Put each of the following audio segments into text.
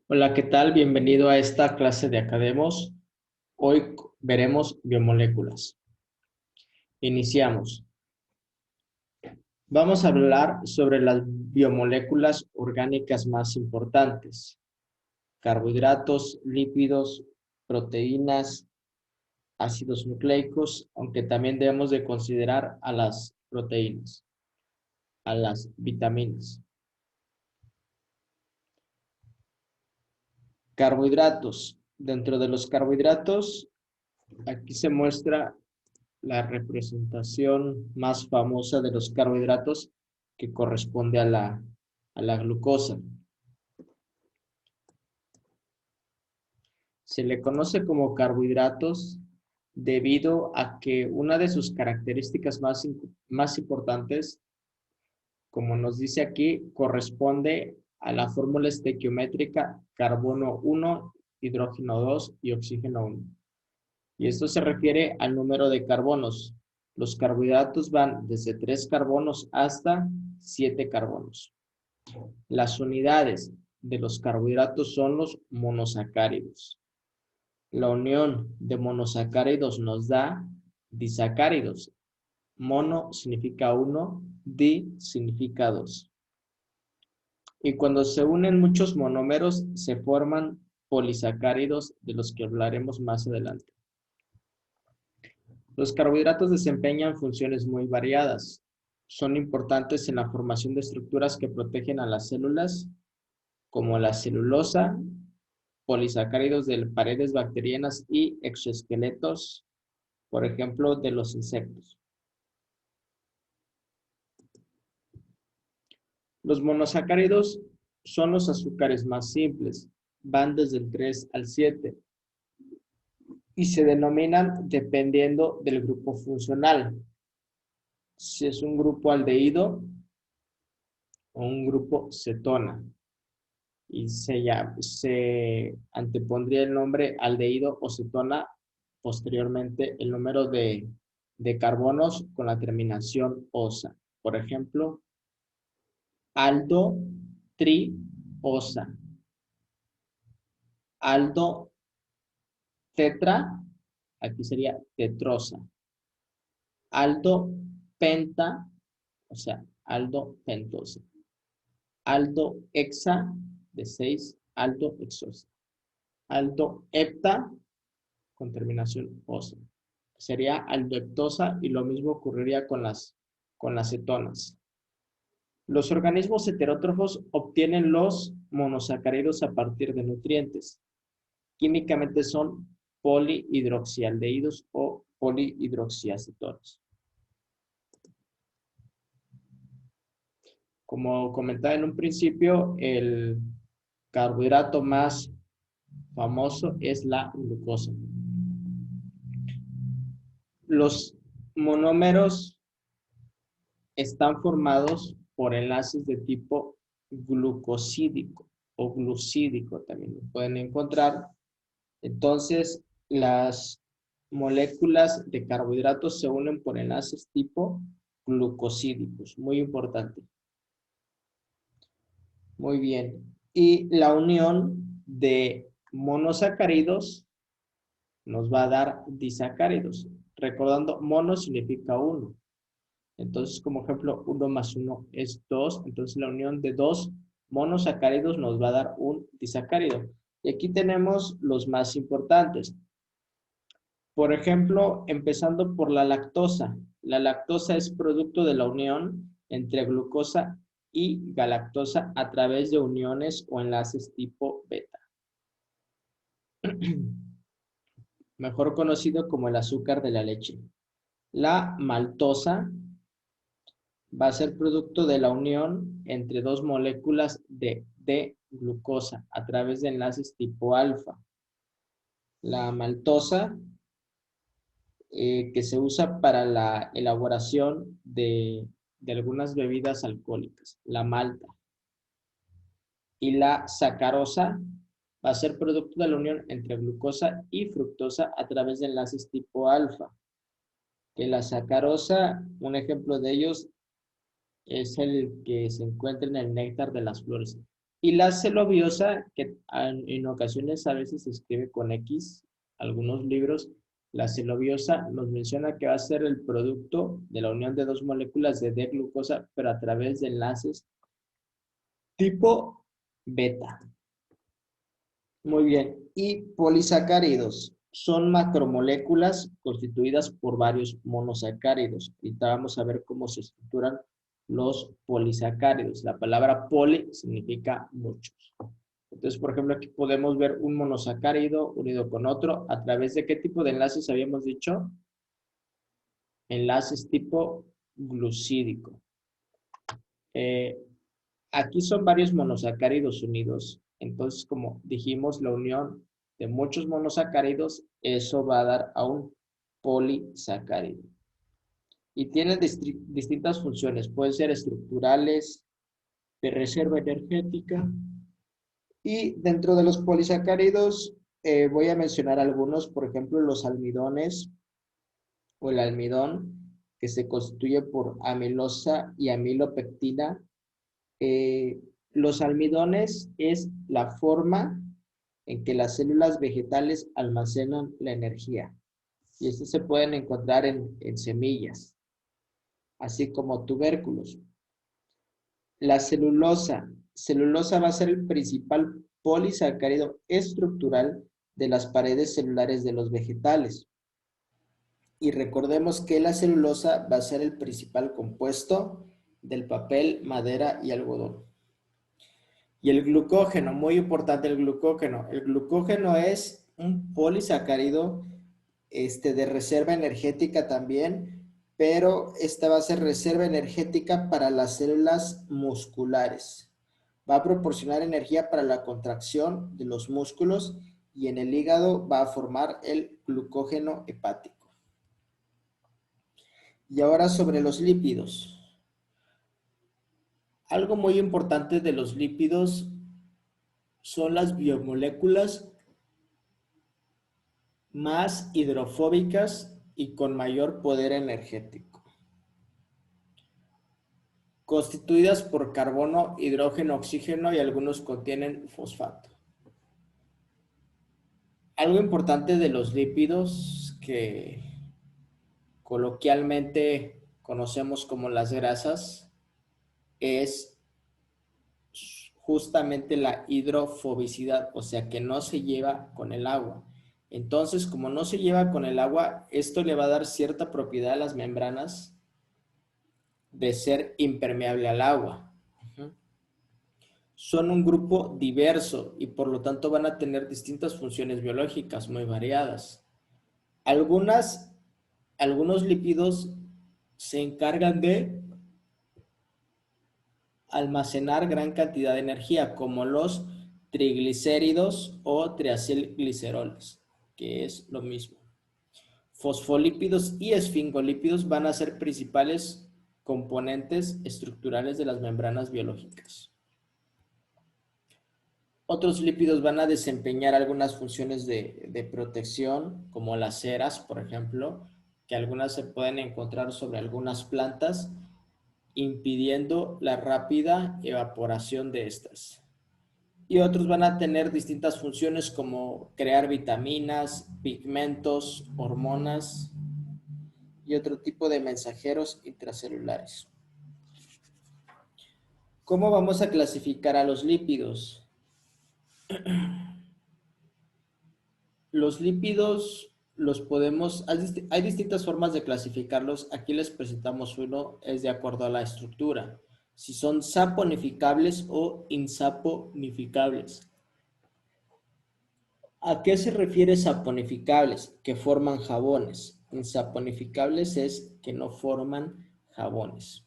Hola, ¿qué tal? Bienvenido a esta clase de Academos. Hoy veremos biomoléculas. Iniciamos. Vamos a hablar sobre las biomoléculas orgánicas más importantes: carbohidratos, lípidos, proteínas, ácidos nucleicos, aunque también debemos de considerar a las proteínas, a las vitaminas. Carbohidratos. Dentro de los carbohidratos, aquí se muestra la representación más famosa de los carbohidratos, que corresponde a la glucosa. Se le conoce como carbohidratos debido a que una de sus características más importantes, como nos dice aquí, corresponde a la fórmula estequiométrica carbono 1, hidrógeno 2 y oxígeno 1. Y esto se refiere al número de carbonos. Los carbohidratos van desde 3 carbonos hasta 7 carbonos. Las unidades de los carbohidratos son los monosacáridos. La unión de monosacáridos nos da disacáridos. Mono significa 1, di significa 2. Y cuando se unen muchos monómeros, se forman polisacáridos, de los que hablaremos más adelante. Los carbohidratos desempeñan funciones muy variadas. Son importantes en la formación de estructuras que protegen a las células, como la celulosa, polisacáridos de paredes bacterianas y exoesqueletos, por ejemplo, de los insectos. Los monosacáridos son los azúcares más simples, van desde el 3 al 7 y se denominan dependiendo del grupo funcional. Si es un grupo aldehído o un grupo cetona. Y se antepondría el nombre aldehído o cetona, posteriormente el número de carbonos con la terminación osa. Por ejemplo, aldo triosa, aldo tetra, aquí sería tetrosa, aldo penta, o sea, aldo pentosa, aldo hexa de 6, aldo hexosa, aldo hepta con terminación osa. Sería aldoheptosa, y lo mismo ocurriría con las cetonas. Los organismos heterótrofos obtienen los monosacáridos a partir de nutrientes. Químicamente son polihidroxialdehídos o polihidroxiacetonas. Como comentaba en un principio, el carbohidrato más famoso es la glucosa. Los monómeros están formados por enlaces de tipo glucosídico o glucídico, también lo pueden encontrar. Entonces, las moléculas de carbohidratos se unen por enlaces tipo glucosídicos. Muy importante. Muy bien. Y la unión de monosacáridos nos va a dar disacáridos. Recordando, mono significa 1. Entonces, como ejemplo, 1 más 1 es 2. Entonces, la unión de 2 monosacáridos nos va a dar un disacárido. Y aquí tenemos los más importantes. Por ejemplo, empezando por la lactosa. La lactosa es producto de la unión entre glucosa y galactosa a través de uniones o enlaces tipo beta. Mejor conocido como el azúcar de la leche. La maltosa va a ser producto de la unión entre dos moléculas de glucosa a través de enlaces tipo alfa. La maltosa, que se usa para la elaboración de algunas bebidas alcohólicas, la malta. Y la sacarosa va a ser producto de la unión entre glucosa y fructosa a través de enlaces tipo alfa. Que la sacarosa, un ejemplo de ellos es el que se encuentra en el néctar de las flores. Y la celobiosa, que en ocasiones a veces se escribe con X, algunos libros, la celobiosa nos menciona que va a ser el producto de la unión de dos moléculas de D-glucosa, pero a través de enlaces tipo beta. Muy bien. Y polisacáridos son macromoléculas constituidas por varios monosacáridos. Ahorita vamos a ver cómo se estructuran los polisacáridos. La palabra poli significa muchos. Entonces, por ejemplo, aquí podemos ver un monosacárido unido con otro. ¿A través de qué tipo de enlaces habíamos dicho? Enlaces tipo glucídico. Eh, Aquí son varios monosacáridos unidos. Entonces, como dijimos, la unión de muchos monosacáridos, eso va a dar a un polisacárido. Y tiene distintas funciones. Pueden ser estructurales, de reserva energética. Y dentro de los polisacáridos, voy a mencionar algunos, por ejemplo, los almidones o el almidón, que se constituye por amilosa y amilopectina. Eh, los almidones es la forma en que las células vegetales almacenan la energía. Y estos se pueden encontrar en semillas, así como tubérculos. La celulosa. Celulosa va a ser el principal polisacárido estructural de las paredes celulares de los vegetales. Y recordemos que la celulosa va a ser el principal compuesto del papel, madera y algodón. Y el glucógeno, muy importante el glucógeno. El glucógeno es un polisacárido de reserva energética también, pero esta va a ser reserva energética para las células musculares. Va a proporcionar energía para la contracción de los músculos y en el hígado va a formar el glucógeno hepático. Y ahora sobre los lípidos. Algo muy importante de los lípidos son las biomoléculas más hidrofóbicas y con mayor poder energético, constituidas por carbono, hidrógeno, oxígeno y algunos contienen fosfato. Algo importante de los lípidos que coloquialmente conocemos como las grasas es justamente la hidrofobicidad, o sea que no se lleva con el agua. Entonces, como no se lleva con el agua, esto le va a dar cierta propiedad a las membranas de ser impermeable al agua. Son un grupo diverso y por lo tanto van a tener distintas funciones biológicas muy variadas. Algunos lípidos se encargan de almacenar gran cantidad de energía, como los triglicéridos o triacilgliceroles, que es lo mismo. Fosfolípidos y esfingolípidos van a ser principales componentes estructurales de las membranas biológicas. Otros lípidos van a desempeñar algunas funciones de protección, como las ceras, por ejemplo, que algunas se pueden encontrar sobre algunas plantas, impidiendo la rápida evaporación de estas. Y otros van a tener distintas funciones como crear vitaminas, pigmentos, hormonas y otro tipo de mensajeros intracelulares. ¿Cómo vamos a clasificar a los lípidos? Los lípidos los podemos, hay distintas formas de clasificarlos. Aquí les presentamos uno, es de acuerdo a la estructura. Si son saponificables o insaponificables. ¿A qué se refiere saponificables? Que forman jabones. Insaponificables es que no forman jabones.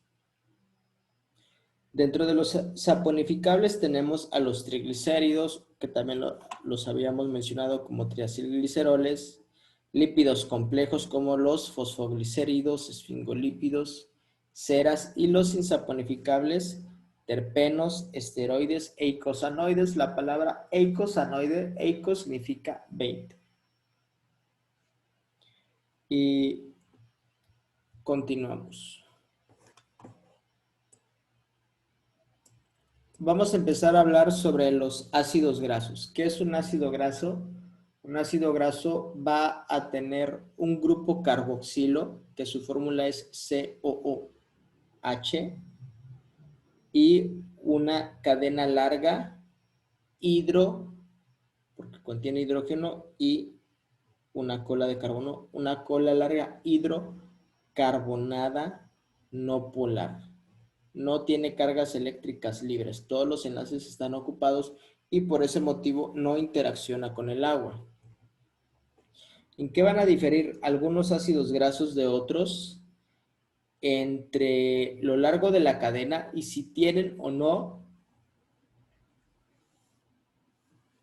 Dentro de los saponificables tenemos a los triglicéridos, que también los habíamos mencionado como triacilgliceroles, lípidos complejos como los fosfoglicéridos, esfingolípidos, ceras y los insaponificables, terpenos, esteroides, eicosanoides. La palabra eicosanoide, eico significa 20. Y continuamos. Vamos a empezar a hablar sobre los ácidos grasos. ¿Qué es un ácido graso? Un ácido graso va a tener un grupo carboxilo, que su fórmula es COOH, y una cadena larga hidro, porque contiene hidrógeno, y una cola de carbono, una cola larga hidrocarbonada no polar. No tiene cargas eléctricas libres, todos los enlaces están ocupados y por ese motivo no interacciona con el agua. ¿En qué van a diferir algunos ácidos grasos de otros? Entre lo largo de la cadena y si tienen o no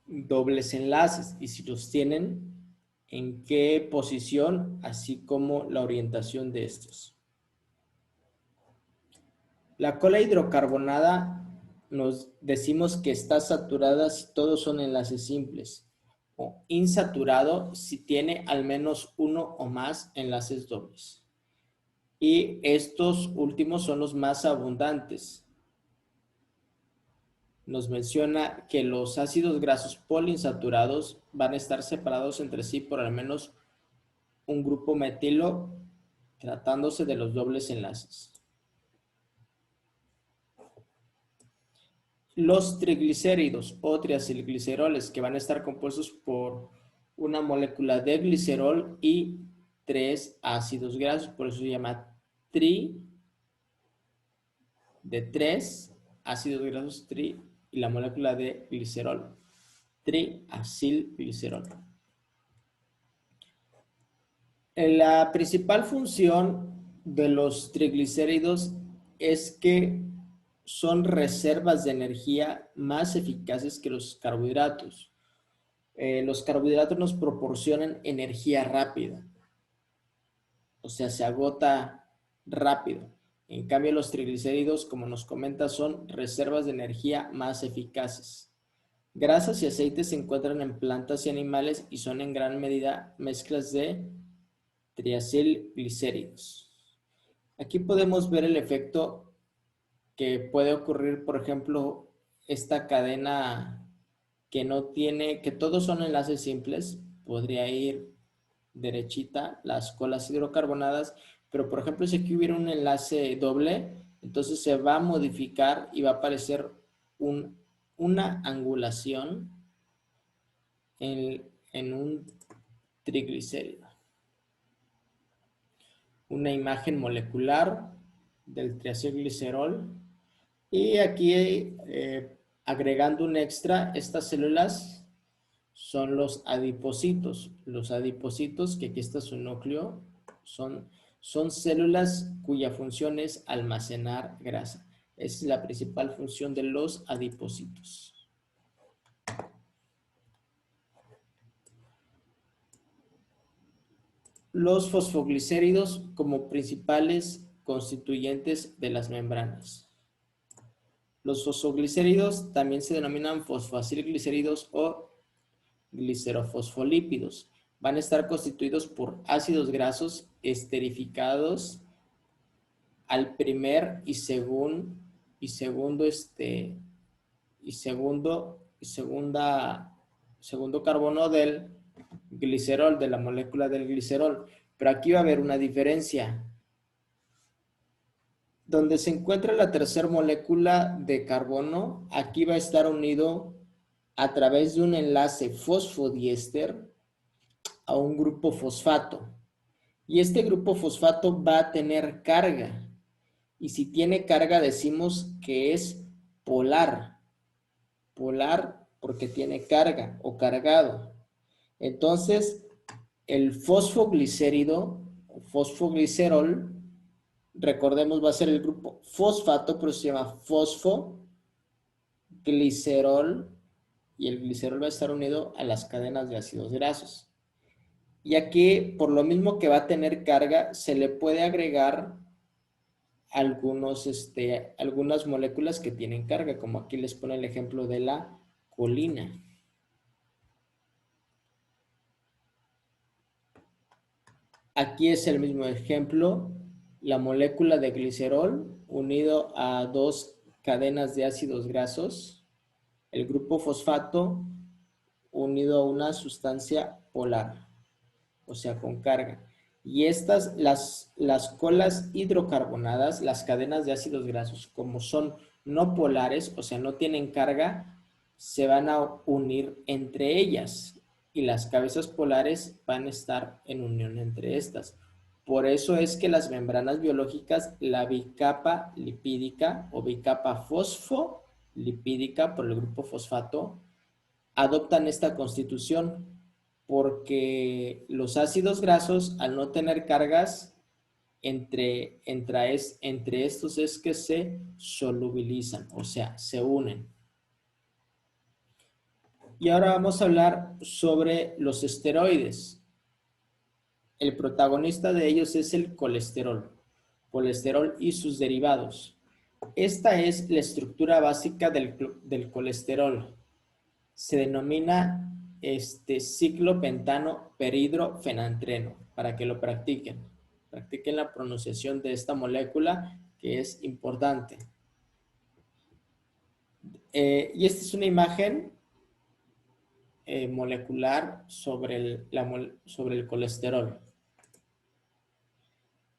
dobles enlaces, y si los tienen, en qué posición, así como la orientación de estos. La cola hidrocarbonada nos decimos que está saturada si todos son enlaces simples, o insaturado si tiene al menos uno o más enlaces dobles. Y estos últimos son los más abundantes. Nos menciona que los ácidos grasos poliinsaturados van a estar separados entre sí por al menos un grupo metilo, tratándose de los dobles enlaces. Los triglicéridos o triacilgliceroles, que van a estar compuestos por una molécula de glicerol y 3 ácidos grasos, por eso se llama tri, de 3 ácidos grasos tri, y la molécula de glicerol, triacilglicerol. La principal función de los triglicéridos es que son reservas de energía más eficaces que los carbohidratos. Los carbohidratos nos proporcionan energía rápida, o sea, se agota rápido. En cambio, los triglicéridos, como nos comenta, son reservas de energía más eficaces. Grasas y aceites se encuentran en plantas y animales y son en gran medida mezclas de triacilglicéridos. Aquí podemos ver el efecto que puede ocurrir, por ejemplo, esta cadena que no tiene, que todos son enlaces simples, podría ir derechita las colas hidrocarbonadas, pero por ejemplo si aquí hubiera un enlace doble, entonces se va a modificar y va a aparecer una angulación en un triglicérido. Una imagen molecular del triacilglicerol. Y aquí agregando un extra, estas células son los adipocitos. Los adipocitos, que aquí está su núcleo, son células cuya función es almacenar grasa. Esa es la principal función de los adipocitos. Los fosfoglicéridos como principales constituyentes de las membranas. Los fosfoglicéridos también se denominan fosfoacilglicéridos o glicerofosfolípidos. Van a estar constituidos por ácidos grasos esterificados al primer y segundo carbono del glicerol, de la molécula del glicerol. Pero aquí va a haber una diferencia. Donde se encuentra la tercera molécula de carbono, aquí va a estar unido a través de un enlace fosfodiéster a un grupo fosfato. Y este grupo fosfato va a tener carga. Y si tiene carga decimos que es polar. Polar porque tiene carga o cargado. Entonces, el fosfoglicérido o fosfoglicerol, recordemos, va a ser el grupo fosfato, pero se llama fosfoglicerol, y el glicerol va a estar unido a las cadenas de ácidos grasos. Y aquí, por lo mismo que va a tener carga, se le puede agregar algunas moléculas que tienen carga, como aquí les pone el ejemplo de la colina. Aquí es el mismo ejemplo, la molécula de glicerol unido a dos cadenas de ácidos grasos, el grupo fosfato unido a una sustancia polar, o sea, con carga. Y estas, las colas hidrocarbonadas, las cadenas de ácidos grasos, como son no polares, o sea, no tienen carga, se van a unir entre ellas y las cabezas polares van a estar en unión entre estas. Por eso es que las membranas biológicas, la bicapa lipídica o bicapa fosfolipídica por el grupo fosfato, adoptan esta constitución porque los ácidos grasos, al no tener cargas, entre estos es que se solubilizan, o sea, se unen. Y ahora vamos a hablar sobre los esteroides. El protagonista de ellos es el colesterol y sus derivados. Esta es la estructura básica del colesterol. Se denomina ciclopentano perhidrofenantreno, para que lo practiquen. Practiquen la pronunciación de esta molécula que es importante. Y esta es una imagen molecular sobre el colesterol.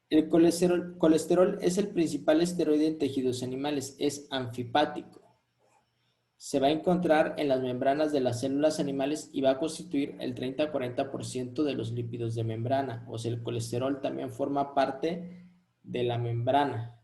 El colesterol es el principal esteroide en tejidos animales, es anfipático. Se va a encontrar en las membranas de las células animales y va a constituir el 30-40% de los lípidos de membrana. O sea, el colesterol también forma parte de la membrana.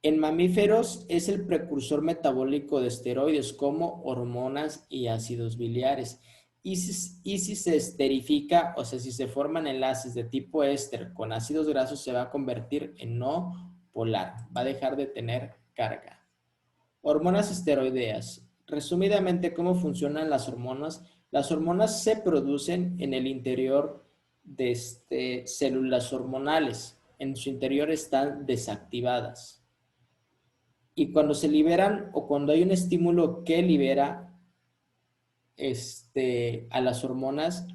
En mamíferos es el precursor metabólico de esteroides como hormonas y ácidos biliares. Y si se esterifica, o sea, si se forman enlaces de tipo éster con ácidos grasos, se va a convertir en no polar. Va a dejar de tener carga. Hormonas esteroideas. Resumidamente, ¿cómo funcionan las hormonas? Las hormonas se producen en el interior de células hormonales. En su interior están desactivadas. Y cuando se liberan o cuando hay un estímulo que libera a las hormonas,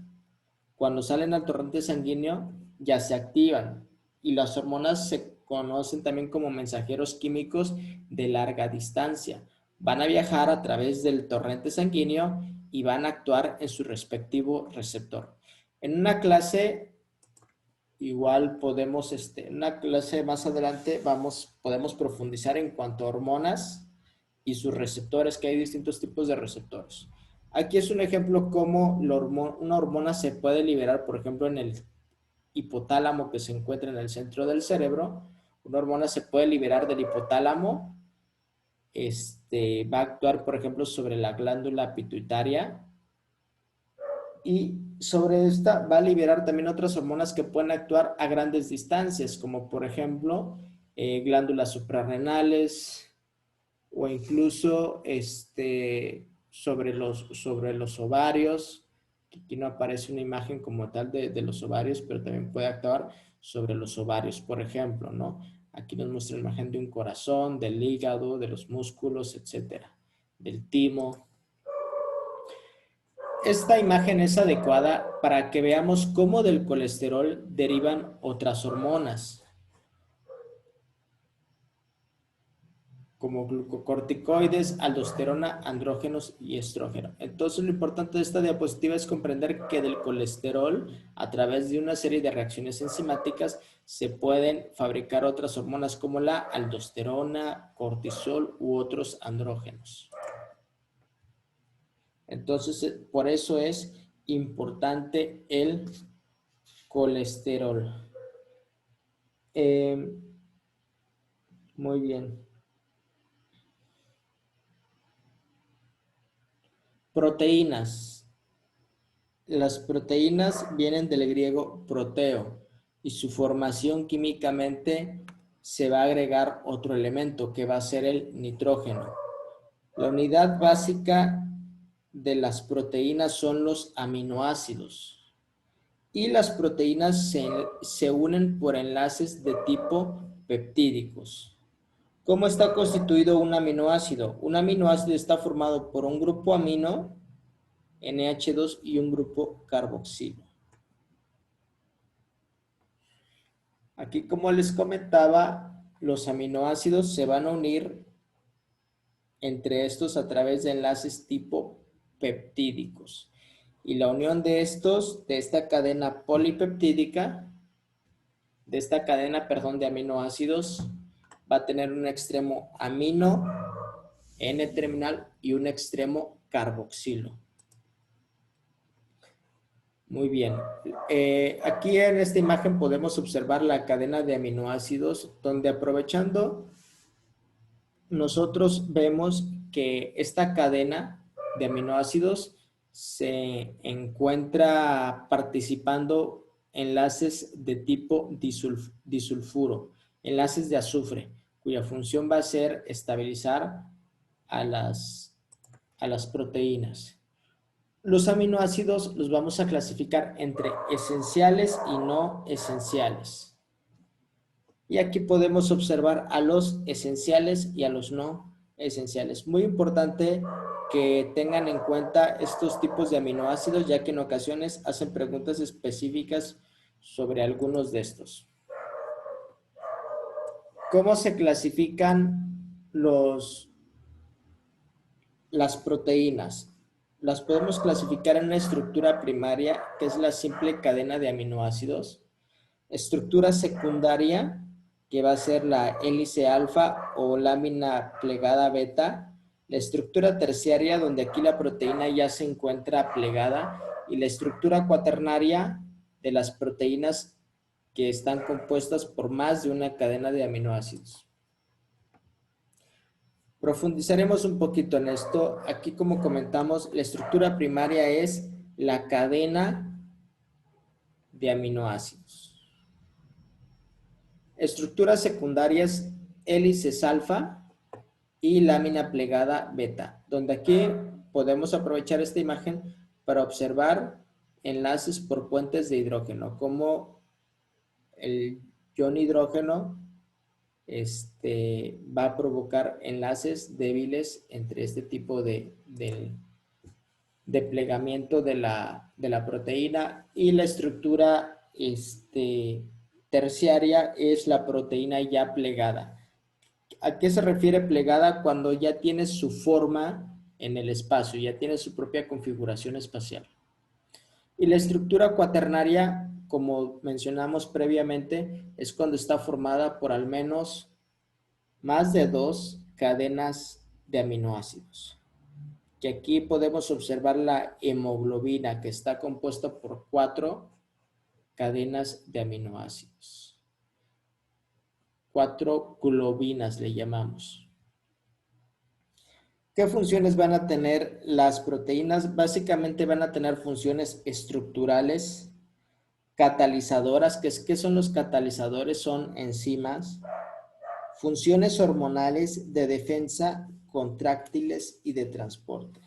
cuando salen al torrente sanguíneo, ya se activan. Y las hormonas se conocen también como mensajeros químicos de larga distancia. Van a viajar a través del torrente sanguíneo y van a actuar en su respectivo receptor. En una clase, igual podemos, en una clase más adelante, podemos profundizar en cuanto a hormonas y sus receptores, que hay distintos tipos de receptores. Aquí es un ejemplo cómo una hormona se puede liberar, por ejemplo, en el hipotálamo que se encuentra en el centro del cerebro. Una hormona se puede liberar del hipotálamo, va a actuar, por ejemplo, sobre la glándula pituitaria y sobre esta va a liberar también otras hormonas que pueden actuar a grandes distancias, como por ejemplo glándulas suprarrenales o incluso sobre los ovarios. Aquí no aparece una imagen como tal de los ovarios, pero también puede actuar sobre los ovarios, por ejemplo, ¿no? Aquí nos muestra la imagen de un corazón, del hígado, de los músculos, etcétera, del timo. Esta imagen es adecuada para que veamos cómo del colesterol derivan otras hormonas, como glucocorticoides, aldosterona, andrógenos y estrógeno. Entonces, lo importante de esta diapositiva es comprender que del colesterol, a través de una serie de reacciones enzimáticas, se pueden fabricar otras hormonas como la aldosterona, cortisol u otros andrógenos. Entonces, por eso es importante el colesterol. Muy bien. Proteínas. Las proteínas vienen del griego proteo y su formación químicamente se va a agregar otro elemento que va a ser el nitrógeno. La unidad básica de las proteínas son los aminoácidos y las proteínas se unen por enlaces de tipo peptídicos. ¿Cómo está constituido un aminoácido? Un aminoácido está formado por un grupo amino, NH2, y un grupo carboxilo. Aquí, como les comentaba, los aminoácidos se van a unir entre estos a través de enlaces tipo peptídicos. Y la unión de estos, de esta cadena polipeptídica, de esta cadena, perdón, de aminoácidos, va a tener un extremo amino, N-terminal, y un extremo carboxilo. Muy bien. Aquí en esta imagen podemos observar la cadena de aminoácidos, donde aprovechando nosotros vemos que esta cadena de aminoácidos se encuentra participando enlaces de tipo disulfuro, enlaces de azufre, cuya función va a ser estabilizar a las proteínas. Los aminoácidos los vamos a clasificar entre esenciales y no esenciales. Y aquí podemos observar a los esenciales y a los no esenciales. Muy importante que tengan en cuenta estos tipos de aminoácidos, ya que en ocasiones hacen preguntas específicas sobre algunos de estos. ¿Cómo se clasifican las proteínas? Las podemos clasificar en una estructura primaria, que es la simple cadena de aminoácidos. Estructura secundaria, que va a ser la hélice alfa o lámina plegada beta. La estructura terciaria, donde aquí la proteína ya se encuentra plegada. Y la estructura cuaternaria de las proteínas que están compuestas por más de una cadena de aminoácidos. Profundizaremos un poquito en esto. Aquí, como comentamos, la estructura primaria es la cadena de aminoácidos. Estructuras secundarias, hélices alfa y lámina plegada beta, donde aquí podemos aprovechar esta imagen para observar enlaces por puentes de hidrógeno, como el ion hidrógeno va a provocar enlaces débiles entre este tipo de plegamiento de la proteína, y la estructura terciaria es la proteína ya plegada. ¿A qué se refiere plegada? Cuando ya tiene su forma en el espacio, ya tiene su propia configuración espacial. Y la estructura cuaternaria, como mencionamos previamente, es cuando está formada por al menos más de 2 cadenas de aminoácidos. Que aquí podemos observar la hemoglobina, que está compuesta por 4 cadenas de aminoácidos. 4 globinas le llamamos. ¿Qué funciones van a tener las proteínas? Básicamente van a tener funciones estructurales, catalizadoras. ¿Qué son los catalizadores? Son enzimas. Funciones hormonales, de defensa, contráctiles y de transporte.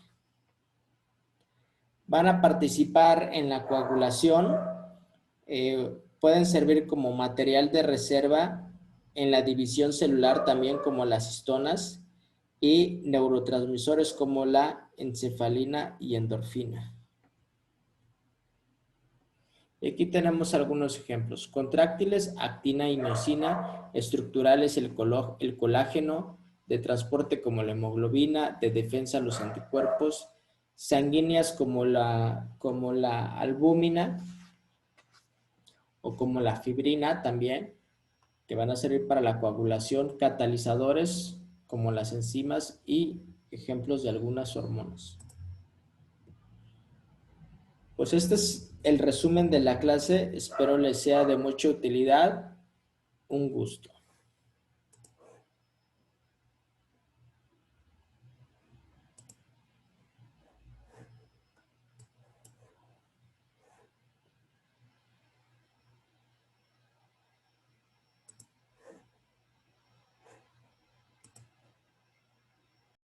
Van a participar en la coagulación. Pueden servir como material de reserva en la división celular, también como las histonas, y neurotransmisores como la encefalina y endorfina. Aquí tenemos algunos ejemplos. Contráctiles, actina y miosina. Estructurales, el colágeno. De transporte, como la hemoglobina. De defensa, los anticuerpos. Sanguíneas, como la albúmina o como la fibrina también, que van a servir para la coagulación. Catalizadores, como las enzimas, y ejemplos de algunas hormonas. Pues este es el resumen de la clase. Espero les sea de mucha utilidad. Un gusto.